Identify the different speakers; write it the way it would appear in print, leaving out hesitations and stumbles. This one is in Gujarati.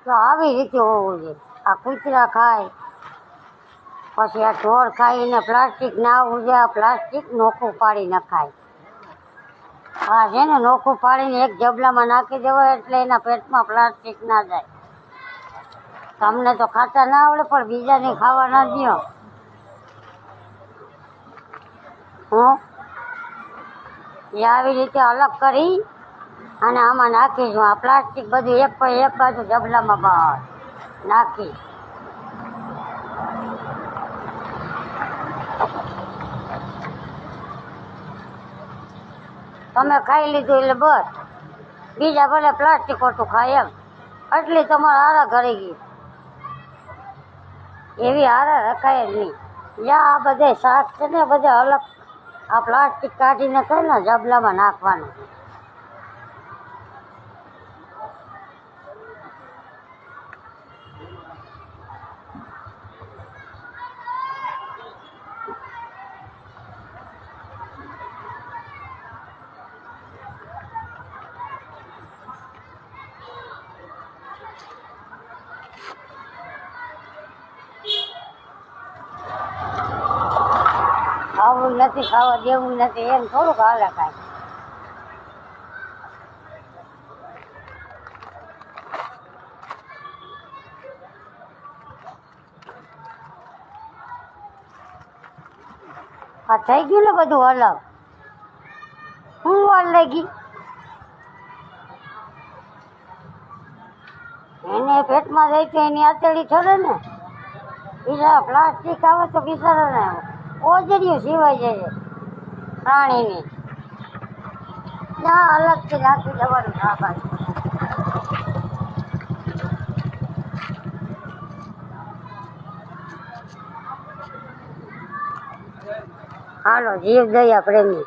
Speaker 1: તો આવી રીતે હોવું જોઈએ. આ કૂતરા ખાય, પછી આ ઢોર ખાઈને પ્લાસ્ટિક ના આવવું જોઈએ. આ પ્લાસ્ટિક નોખું પાડી નખાય. હા છે ને, નોખું પાડીને એક જબલામાં નાખી દેવાય એટલે એના પેટમાં પ્લાસ્ટિક ના જાય. તમને તો ખાતા ના આવડે પણ બીજાને ખાવા ના દો. એ આવી રીતે અલગ કરી અને આમાં નાખીશું. આ પ્લાસ્ટિક બધું એક બાજુ જબલામાં બહાર નાખી. તમે ખાઈ લીધું એટલે બસ, બીજા ભલે પ્લાસ્ટિક ઓછું ખાય એમ. એટલી તમારે હારા ઘરે ગઈ એવી હારા રખાય જ નહીં. જ્યાં આ બધે શાક છે ને બધે અલગ આ પ્લાસ્ટિક કાઢીને કઈ ને જબલામાં નાખવાનું. ખાવું નથી, ખાવા દેવું નથી, એમ થોડુંક હાલે કાંઈ. આ થઈ ગયું ને બધું અલગ. હું વાર લાગી એને પેટમાં જાય તો એની આતેડી છોડે ને. બિચારા પ્લાસ્ટિક આવે તો બિચારાને ઓજરીઓ સિવાય જાય પ્રાણીની. ત્યાં અલગથી નાખી દેવાનું. ના ભાઈ, હાલો જીવ દયા પ્રેમી.